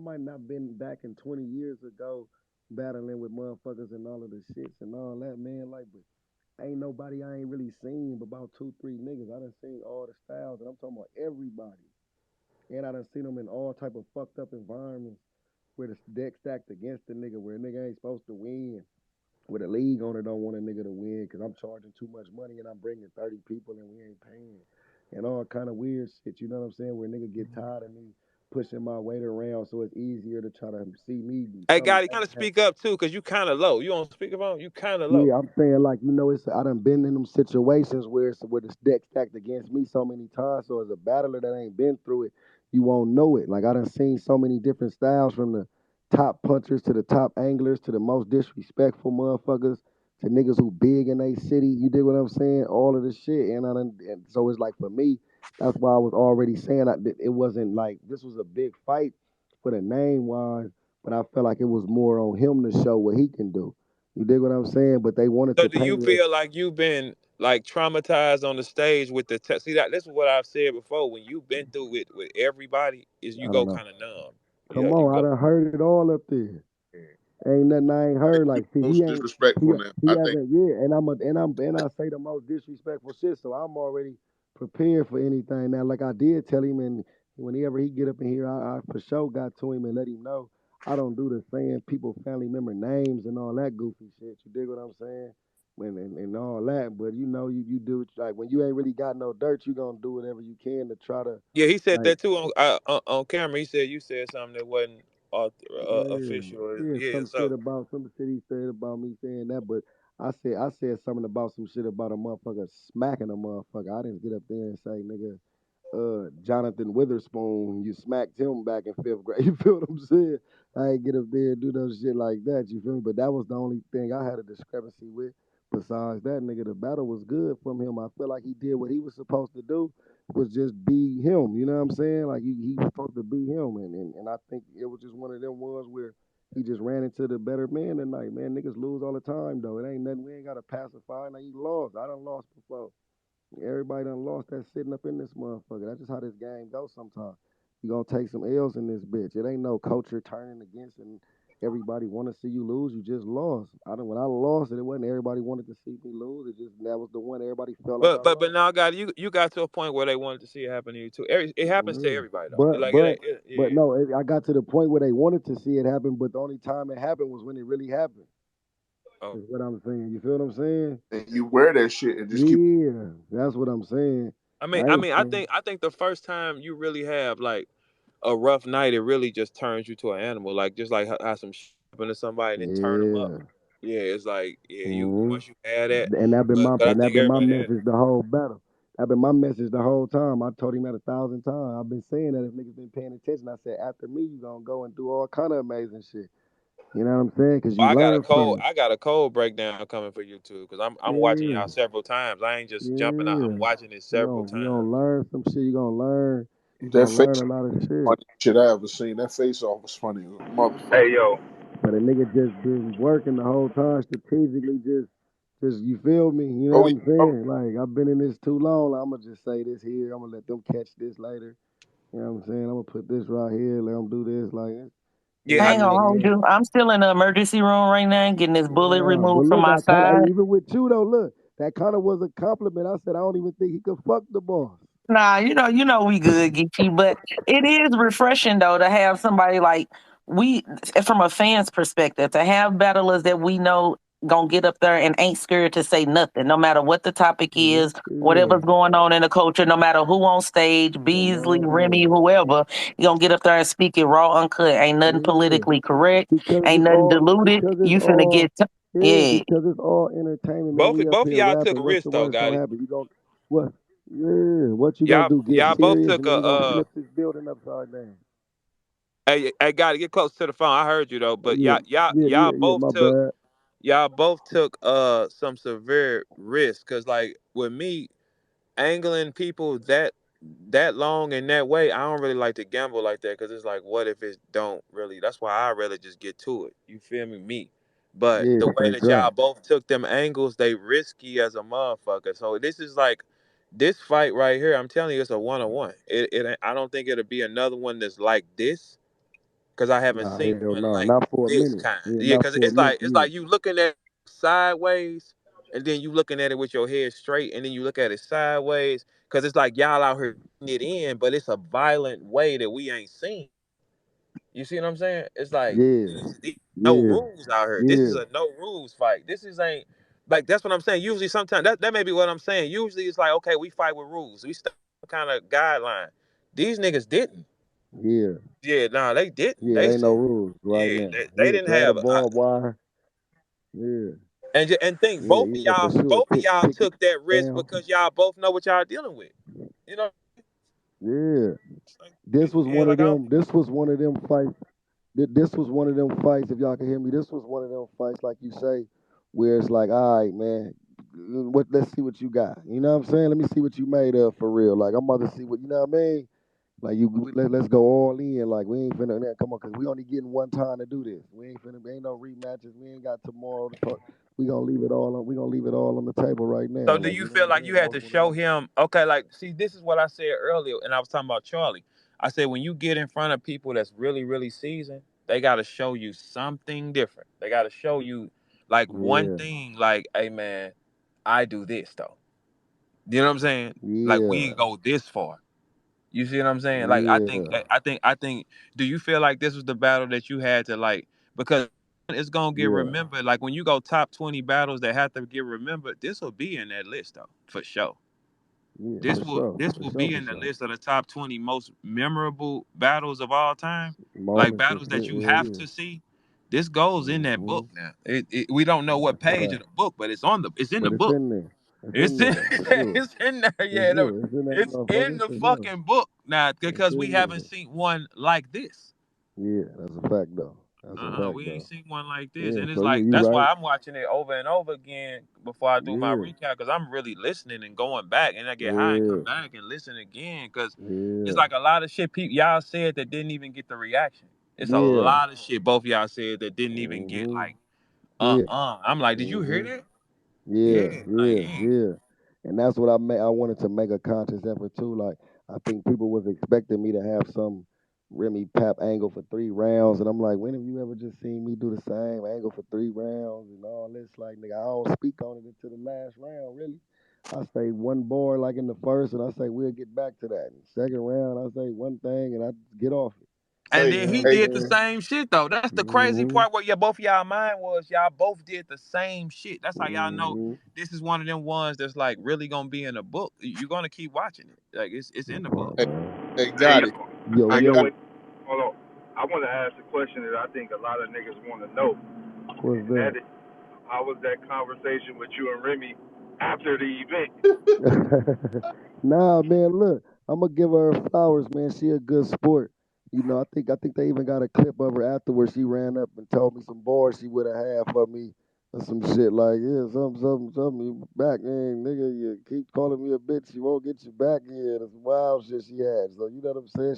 might not been back in 20 years ago battling with motherfuckers and all of the shits and all that, man. Like, but ain't nobody I ain't really seen but about two, three niggas. I done seen all the styles, and I'm talking about everybody. And I done seen them in all type of fucked up environments where the deck stacked against the nigga, where a nigga ain't supposed to win, where the league owner don't want a nigga to win because I'm charging too much money and I'm bringing 30 people and we ain't paying. And all kind of weird shit, you know what I'm saying? Where nigga get tired of me pushing my weight around so it's easier to try to see me do Hey, something. Gotti, kind of speak up too, cause you kind of low. You on speakerphone? You kind of low. Yeah, I'm saying like it's I done been in them situations where where the deck stacked against me so many times. So as a battler that ain't been through it, you won't know it. Like I done seen so many different styles from the top punchers to the top anglers to the most disrespectful motherfuckers to niggas who big in they city. You dig what I'm saying? All of this shit, and and so it's like for me, that's why I was already saying that it wasn't like this was a big fight for the name wise, but I felt like it was more on him to show what he can do. You dig what I'm saying? But they wanted So to do you paint it. feel like you've been like traumatized on the stage with the see that this is what I've said before. When you've been through it with everybody, is you I don't go know. kind of numb. Yeah, Come you on, I go. done heard it all up there. Ain't nothing I ain't Like heard. you Like, see, most disrespectful now. he I think hasn't. Yeah, and I say the most disrespectful shit. So I'm already prepared for anything now. Like I did tell him, and whenever he get up in here, I for sure got to him and let him know I don't do the saying people family member names and all that goofy shit. You dig what I'm saying? And all that, but you do it like when you ain't really got no dirt, you gonna do whatever you can to try to Yeah, he said like that too on camera. He said you said something that wasn't yeah, official. yeah, Yeah, some shit so about some shit he said about me saying that, but I said something about some shit about a motherfucker smacking a motherfucker. I didn't get up there and say, nigga, Jonathan Witherspoon, you smacked him back in fifth grade. You feel what I'm saying? I ain't get up there and do no shit like that. You feel me? But that was the only thing I had a discrepancy with. Besides that, nigga, the battle was good from him. I feel like he did what he was supposed to do, was just be him. You know what I'm saying? Like he was supposed to be him, and I think it was just one of them ones where he just ran into the better man tonight. Man, niggas lose all the time though. It ain't nothing. We ain't got to pacify. Now you lost. I done lost before. Everybody done lost that sitting up in this motherfucker. That's just how this game goes sometimes. You gonna take some L's in this bitch. It ain't no culture turning against and everybody wanna see you lose. You just lost. I don't when I lost it wasn't everybody wanted to see me lose. It just that was the one everybody felt like I but lost. now, God, you got to a point where they wanted to see it happen to you too. It happens to Yeah. everybody though. But Like it but ain't but yeah. no, I got to the point where they wanted to see it happen, but the only time it happened was when it really happened. Oh. Is what I'm saying. You feel what I'm saying? and you wear that shit and just keep. Yeah, that's what I'm saying. I ain't saying. I think the first time you really have like a rough night, it really just turns you to an animal. Like just like how some shit happen to somebody and then turn them up. Yeah. Yeah, it's like yeah, you hmm once you had that, And but I that think been my everybody had it. message the whole battle. That been my message the whole time. I told him that 1,000 times. I've been saying that if niggas been paying attention. I said after me, you gonna go and do all kind of amazing shit. You know what I'm saying? Cause you learn from it. I got a cold breakdown coming for you too, because I'm watching Yeah, y'all several times. I ain't just jumping out. yeah. I'm watching it several You times. gonna learn some shit. You gonna learn. You That gonna face learn a lot of shit. funny shit I ever seen. That face off was funny as a motherfucker. Hey yo, But a nigga just been working the whole time strategically, just you feel me? You know Oh what yeah, I'm oh, saying? Like I've been in this too long. I'ma just say this here. I'ma let them catch this later. You know what I'm saying? I'm gonna put this right here. Let them do this. Like it Yeah, is I I ain't what gonna think it hold is. you. I'm still in the emergency room right now, getting this bullet Yeah, but removed from look, my I kind of side. even with you though. Look, that kind of was a compliment. I said I don't even think he could fuck the boss. Nah, you know we good, Geechi, but it is refreshing though to have somebody like we, from a fan's perspective, to have battlers that we know gonna get up there and ain't scared to say nothing, no matter what the topic Yeah, is, yeah. whatever's going on in the culture, no matter who on stage, Come Beasley, Remy, on. whoever, you gonna get up there and speak it raw, uncut. Ain't nothing Yeah, politically correct, because ain't it's nothing all diluted. You finna yeah, yeah. because it's all entertainment, man. We up both of here y'all took rapping. What's risks the though, worst got gonna it. happen? You gonna what? Yeah, what you gonna do? Get Y'all both serious, took and then we gonna a. flip this building upside down. Hey, got to get close to the phone. I heard you though, but Yeah, yeah. My bad. y'all both took some severe risks. Cause like with me angling people that long in that way, I don't really like to gamble like that. Cause it's like, what if it don't really? That's why I rather just get to it. You feel me? Me. But Yeah, the way straight that y'all drop. both took them angles, they risky as a motherfucker. So this is like this fight right here. I'm telling you, it's a 1-on-1. I don't think it'll be another one that's like this. because I haven't Nah, seen hell one no, like not for a this minute. kind. Yeah, Yeah, not because for a minute. it's Yeah, like you looking at it sideways, and then you looking at it with your head straight, and then you look at it sideways, because it's like y'all out here getting it in, but it's a violent way that we ain't seen. You see what I'm saying? It's like yeah, these no yeah, rules out here. This is yeah, a no rules fight. This is ain't like that's what I'm saying. Usually, sometimes that may be what I'm saying. Usually, it's like okay, we fight with rules. We start kind of guideline. These niggas didn't. yeah, Yeah, nah, they didn't. yeah. They Ain't no said, rules right yeah, now. they Yeah, didn't grab the have. barbed wire. Yeah, And think yeah, yeah, for sure. both of y'all Pick it took that risk down. because y'all both know what y'all dealing with. You know, Yeah, like, this was yeah, one of like I don't. them. This was one of them fights. This was one of them fights. If y'all can hear me, this was one of them fights, like you say, where it's like, all right, man, what? Let's see what you got. You know what I'm saying? Let me see what you made of for real. Like I'm about to see what you know what I mean. Like let's go all in. Like we ain't finna come on, cause we only getting one time to do this. We ain't finna. Ain't no rematches. We ain't got tomorrow to talk. We gonna leave it all on. We gonna leave it all on the table right now. So do Like you you know feel what I'm like you saying? had Most to of them. show him? Okay, like see, this is what I said earlier, and I was talking about Charlie. I said when you get in front of people that's really seasoned, they got to show you something different. They got to show you like one Yeah, thing, like, hey man, I do this though. You know what I'm saying? Like we yeah, go this far. You see what I'm saying? Like yeah, I think. Do you feel like this was the battle that you had to like because it's gonna get yeah, remembered? Like when you go top 20 battles that have to get remembered, this will be in that list though for sure. yeah, for sure, This for will sure, be for in the sure. list of the top 20 most memorable battles of all time. Like Moments and battles that shit. you Yeah, have yeah. to see. This goes in that Hmm. book now. We don't know what That's a page of fact. the book, but it's in the But it's book. in there. It's in It's in, there for sure. it's in there, For yeah. sure. It's in that It's in motherfucker the for sure. fucking book now It's because we in haven't there. seen one like this. Yeah, that's a fact though. That's a fact We ain't though. seen one like this, Yeah. and it's So yeah, like you that's right. why I'm watching it over and over again before I do my Yeah. recap because I'm really listening and going back, and I get high and come Yeah. back and listen again because it's Yeah. like a lot of shit people y'all said that didn't even get the reaction. It's a Yeah. lot of shit both y'all said that didn't even get Hmm. like Yeah. I'm like, did you hear Hmm. that? Yeah. Yeah, like Yeah. yeah. Yeah. And that's what I made. I wanted to make a conscious effort too. Like I think people was expecting me to have some Remy Pap angle for 3 rounds, and I'm like, when have you ever just seen me do the same angle for 3 rounds and all this? Like, nigga, I don't speak on it until the last round, really. I say one bar like in the first, and I say we'll get back to that. In the second round, I say one thing, and I get off it. And Hey, You then know he what I'm hey, did the saying? same shit though. That's the crazy Mm-hmm. part. What yeah, both y'all mind was y'all both did the same shit. That's how y'all know Mm-hmm. this is one of them ones that's like really gonna be in the book. You're gonna keep watching it. Like it's No in the book. problem, hey, man. hey, Hey got it. yo, Yo, I hey yo, got yo, wait, hold on. I want to ask a question that I think a lot of niggas want to know, what's and that that? is, how was that conversation with you and Remy after the event? Nah, man, look, I'm gonna give her flowers, man. She a good sport. You know, I think they even got a clip of her afterwards. She ran up and told me some bars she would have had for me or some shit like, yeah, something. You back, man, nigga. You keep calling me a bitch, she won't get you back here. That's some wild shit she had. So you know what I'm saying?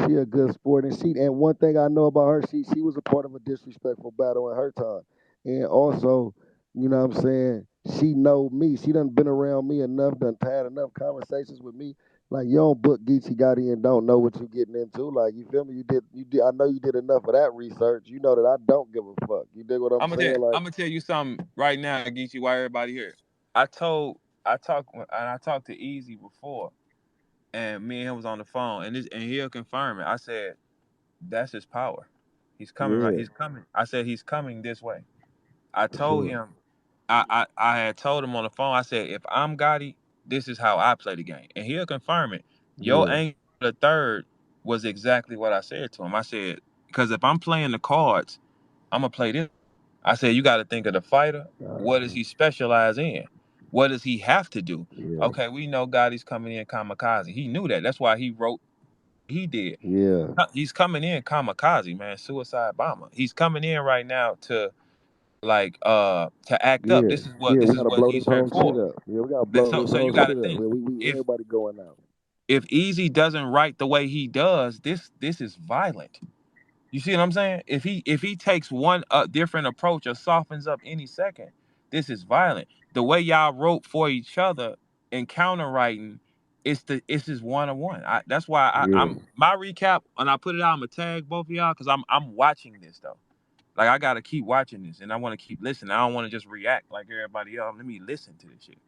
She a good sport, and one thing I know about her, she was a part of a disrespectful battle in her time, and also. You know what I'm saying? She know me. She done been around me enough, done had enough conversations with me. Like you don't book Geechi Gotti and don't know what you're getting into. Like you feel me? You did I know you did enough of that research. You know that I don't give a fuck. You dig what I'm saying? Like, I'm gonna tell you something right now, Geechi. Why everybody here? I told I talked to Easy before, and me and him was on the phone, and he'll confirm it. I said that's his power. He's coming right. yeah, He's coming. I said he's coming this way. I for told sure. him I had told him on the phone, I said, if I'm Gotti, this is how I play the game. And he'll confirm it. Your Yeah, angle the third was exactly what I said to him. I said, because if I'm playing the cards, I'm gonna play this. I said, you gotta think of the fighter. What does uh, he specialize in? What does he have to do? yeah, Okay, we know Gotti's coming in kamikaze. He knew that. That's why he wrote he did. yeah, He's coming in kamikaze, man, suicide bomber. He's coming in right now to act up. yeah, yeah. We This is gotta what blow he's this here whole shit for. up. Yeah, we gotta blow this So you whole got to shit up. think Yeah, we if everybody going out. Easy doesn't write the way he does, this is violent. You see what I'm saying? If he takes one different approach or softens up any second, this is violent. The way y'all wrote for each other and counter writing it's just 1-on-1. That's why Yeah, I'm my recap when I put it out. I'm gonna tag both of y'all because I'm watching this though. Like I gotta keep watching this, and I want to keep listening. I don't want to just react like everybody else. Let me listen to this shit.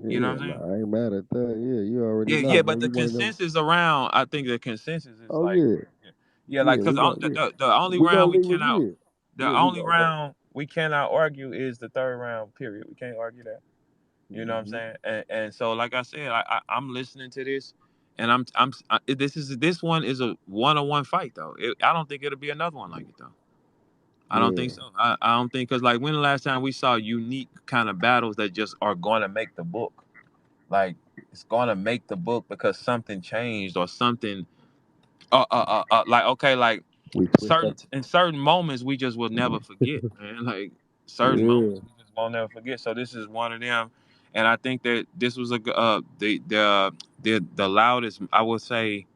You know yeah. what I'm saying? Nah, I ain't mad at that. Yeah, you already Yeah, know, yeah. But man. the You one of them. consensus around, I think the consensus is Oh like, yeah, yeah, yeah, like yeah. because We gonna yeah. the only We gonna round we leave it. cannot, Yeah, the yeah. We only gonna go. round we cannot argue is the third round. Period. We can't argue that. You know what I'm Hmm. saying? And so, like I said, I'm listening to this, and this one is a 1-on-1 fight though. I don't think it'll be another one like it though. I don't think Yeah, so. I don't think because like when the last time we saw unique kind of battles that just are going to make the book, like it's going to make the book because something changed or something. Like okay, like we switched up. certain in certain moments we just will never forget, man. Like certain Yeah, moments we just won't never forget. So this is one of them, and I think that this was the loudest, I would say,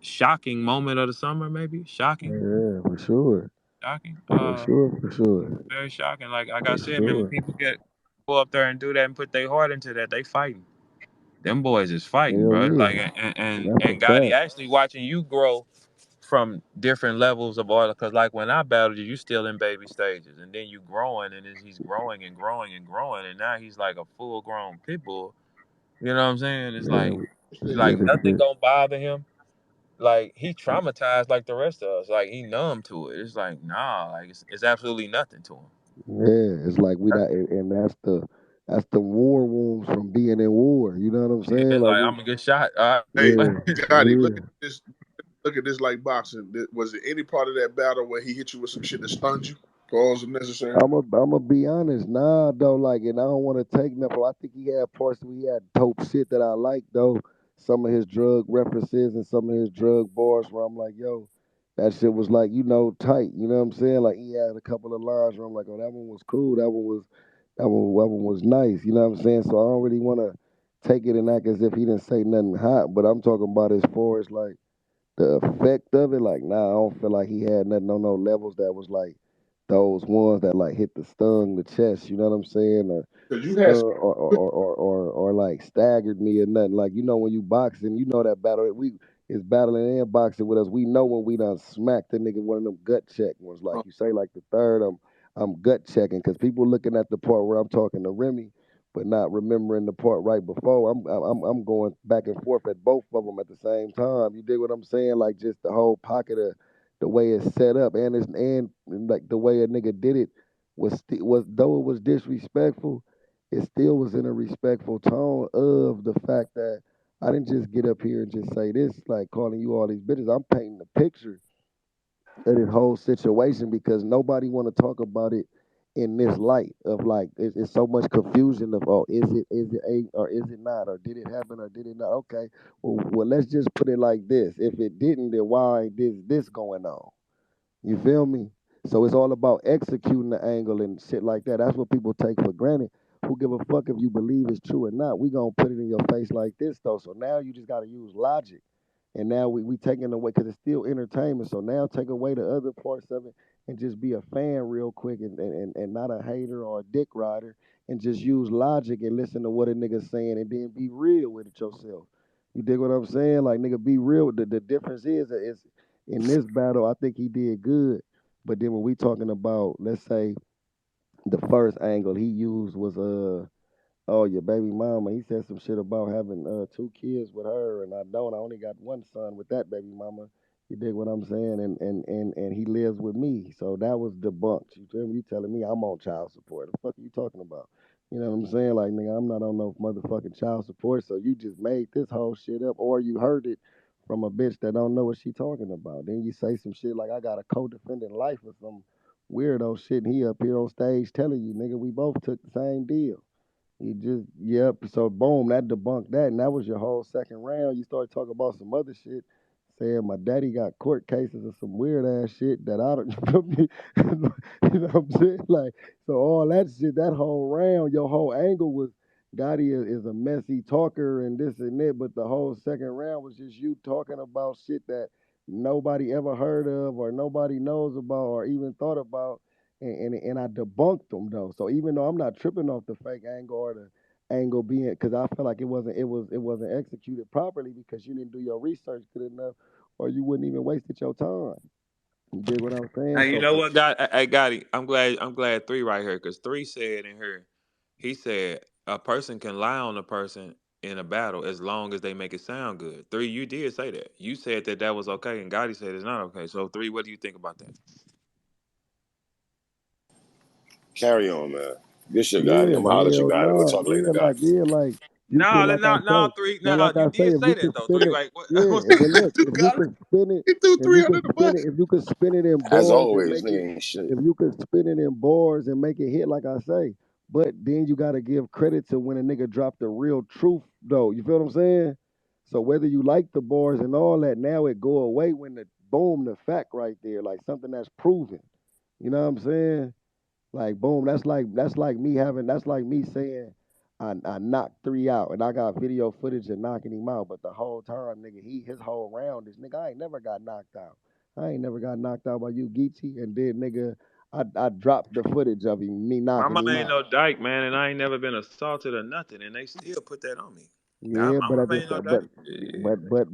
shocking moment of the summer. Maybe shocking, yeah, for sure, shocking. for sure, for sure, Very shocking. Like I for said, man, when sure. people go up there and do that and put their heart into that, they fighting. Them boys is fighting, Hell bro. Like yeah, that's a and Gotti fact. actually watching you grow from different levels of art. Because like when I battled you, you still in baby stages, and then you growing, and he's growing and growing and growing, and now he's like a full grown pit bull. You know what I'm saying? It's Man, like nigga nothing shit. gonna bother him. Like he traumatized like the rest of us. Like he numb to it. It's like nah, like it's absolutely nothing to him. Yeah, it's like we not, and that's the war wounds from being in war. You know what I'm Yeah, saying? Like like we, I'm gonna get shot. All Hey, yeah, right. Gotti, look yeah. at this. Look at this like boxing. Was it any part of that battle where he hit you with some shit that stunned you? Pause if necessary. I'm be honest, nah, though. Like, and I don't want to take nothing. I think he had parts where he had dope shit that I like, though. Some of his drug references and some of his drug bars where I'm like, yo, that shit was like, tight. You know what I'm saying? Like, he had a couple of lines where I'm like, oh, that one was cool. That one was nice. You know what I'm saying? So I don't really want to take it and act as if he didn't say nothing hot. But I'm talking about as far as like the effect of it, like, nah, I don't feel like he had nothing on no levels that was like those ones that like hit the stung the chest, you know what I'm saying? Or Because you stun had some good. or like staggered me or nothing. Like, when you boxing, that battle we is battling and boxing with us. We know when we done smacked the nigga one of them gut check ones. Like you say, like the third, I'm gut checking because people looking at the part where I'm talking to Remy but not remembering the part right before. I'm going back and forth at both of them at the same time. You dig what I'm saying? Like just the whole pocket of the way it's set up, and like the way a nigga did it was though it was disrespectful, it still was in a respectful tone of the fact that I didn't just get up here and just say this, like calling you all these bitches. I'm painting the picture of this whole situation because nobody want to talk about it in this light of like it's so much confusion of, oh, is it a or is it not, or did it happen or did it not? Okay, well let's just put it like this: if it didn't, then why is this going on? You feel me? So it's all about executing the angle and shit like that. That's what people take for granted. Who give a fuck if you believe it's true or not? We gonna put it in your face like this though. So now you just gotta use logic. And now we taking away because it's still entertainment. So now take away the other parts of it and just be a fan real quick and not a hater or a dick rider and just use logic and listen to what a nigga's saying and then be real with it yourself. You dig what I'm saying? Like nigga, be real. The difference is in this battle, I think he did good. But then when we talking about, let's say, the first angle he used was oh, your baby mama. He said some shit about having two kids with her, and I don't. I only got one son with that baby mama. You dig what I'm saying? And he lives with me. So that was debunked. You feel me? You telling me I'm on child support. The fuck are you talking about? You know what I'm saying? Like, nigga, I'm not on no motherfucking child support. So you just made this whole shit up, or you heard it from a bitch that don't know what she talking about. Then you say some shit like I got a co-defendant life or some weirdo shit, and he up here on stage telling you, nigga, we both took the same deal. You just, yep. So boom, that debunked that, and that was your whole second round. You started talking about some other shit, saying my daddy got court cases and some weird ass shit that I don't. You feel me? You know what I'm saying? Like, so all that shit, that whole round, your whole angle was Gotti is a messy talker and this and that, but the whole second round was just you talking about shit that nobody ever heard of or nobody knows about or even thought about, and I debunked them though. So even though I'm not tripping off the fake angle or the angle being because I feel like it wasn't executed properly because you didn't do your research good enough, or you wouldn't even wasted your time. You dig what I'm saying? And you So know for what, God, I got it. I'm glad three right here because three said in here, he said a person can lie on a person in a battle as long as they make it sound good. Three, you did say that. You said that that was okay, and Gotti said it's not okay. So three, what do you think about that? Carry on, man. Good shit, Gotti. yeah, I'm gonna holler at you, hell Gotti. We'll no, talk later, Gotti. like you No, could, like I no, no, say, three. no, No, like you I say, did if say you that could though. spin Three, it, like what? yeah, What's but look, Dude if you got it. could spin it, He threw if you 300 could the spin bus. it, if you could spin it in As bars and always, make it, nigga ain't shit. if you could spin it in bars and make it hit, like I say, but then you gotta give credit to when a nigga dropped the real truth, though. You feel what I'm saying? So whether you like the bars and all that, now it go away when the boom, the fact right there, like something that's proven. You know what I'm saying? Like boom, that's like me having that's like me saying I knocked three out and I got video footage of knocking him out, but the whole time, nigga, his whole round is nigga, I ain't never got knocked out. I ain't never got knocked out by you, Geechi, and then nigga, I dropped the footage of him, me my knocking mama him ain't out. no dyke, man, and I ain't never been assaulted or nothing, and they still put that on me. Yeah, My but at mama the ain't no same, dyke. Yeah.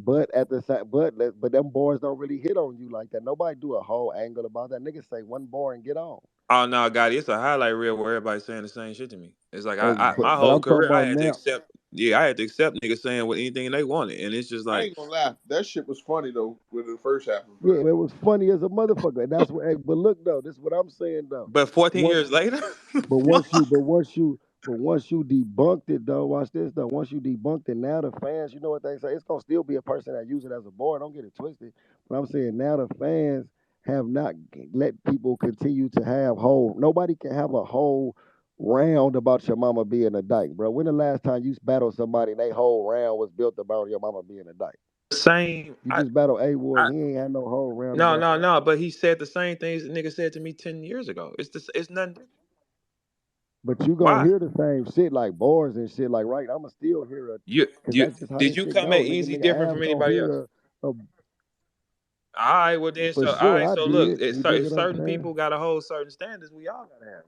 but at the same, but them boys don't really hit on you like that. Nobody do a whole angle about that. Niggas say one bar and get on. Oh no, God, it's a highlight reel where everybody's saying the same shit to me. It's like Oh, my but whole I'm talking career, I about had to now. accept. Yeah, I had to accept niggas saying what anything they wanted, and it's just I like, ain't gonna lie. That shit was funny though with the first half of Yeah, it. it was funny as a motherfucker. And that's what. Hey, but look though, this is what I'm saying though. but 14 Once, years later, but once you, fuck. but once you, but once you debunked it though, watch this though. Once you debunked it, now the fans, you know what they say? It's gonna still be a person that use it as a board. Don't get it twisted. But I'm saying now the fans have not let people continue to have whole. Nobody can have a whole round about your mama being a dyke, bro. When the last time you battled somebody and they whole round was built about your mama being a dyke? The same. You just battled A Ward. I He ain't had no whole round no, about no, that. no. But he said the same things the nigga said to me 10 years ago. It's nothing. But you gonna Why? hear the same shit like bars and shit like right. I'ma still hear it You because you that's just how did this you shit come go. at Nigga, Easy nigga, different Av from gonna anybody else? hear a All right, well then, for so all sure. right, I so look, did. You dig it's what I'm certain saying? people got to hold certain standards. We all gotta have.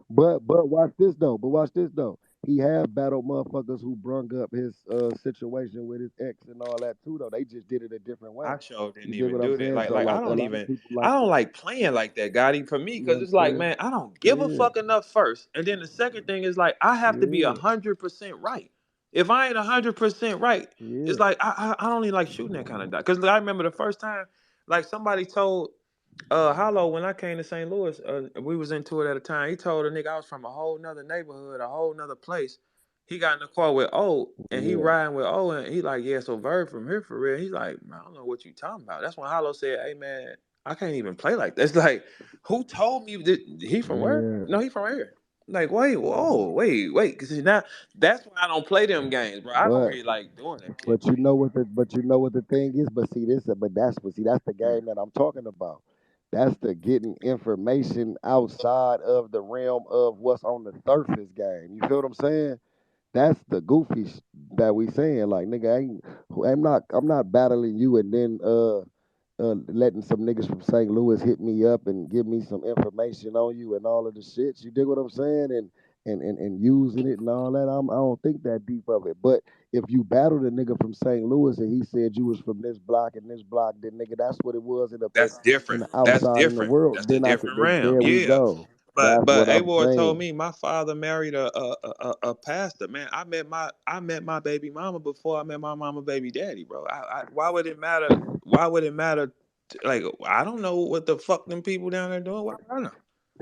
But watch this though. But watch this though. He have battled motherfuckers who brung up his situation with his ex and all that too though. They just did it a different way. I sure didn't You dig even what I'm do that. saying? Like, So like like a lot of people I like don't to, like playing like that, Gotti. For me, you because it's like, understand? man, I don't give a Yeah, fuck enough first, and then the second thing is like, I have to be yeah, 100% right. If I ain't 100% right, it's yeah, like I don't even like shooting that kind of dot. Because I remember the first time, like somebody told Hollow when I came to St. Louis, we was into it at a time. He told a nigga I was from a whole nother neighborhood, a whole nother place. He got in the car with O and he yeah, riding with O and he like, yeah, so Verb from here for real. He's like, man, I don't know what you talking about. That's when Hollow said, hey man, I can't even play like that. It's like, who told me that he from where? yeah. No, he from here. Like, wait, whoa, wait. Cause now that's why I don't play them games, bro. I don't But really like doing that shit. but you know what the thing is. But see this. But that's the game that I'm talking about. That's the getting information outside of the realm of what's on the surface game. You feel what I'm saying? That's the goofy that we saying. Like nigga, I'm not battling you and then letting some niggas from St. Louis hit me up and give me some information on you and all of the shit. You dig what I'm saying? And using it and all that. I don't think that deep of it. But if you battled a nigga from St. Louis and he said you was from this block and this block, then nigga, that's what it was That's in different. the That's outside in the different. world. That's a Then I could different then realm. there we Yeah. go. But That's what I'm Awar told saying. me my father married a pastor. Man, I met my baby mama before I met my mama baby daddy, bro. Why would it matter? Why would it matter? Like I don't know what the fuck them people down there doing. Why would I know?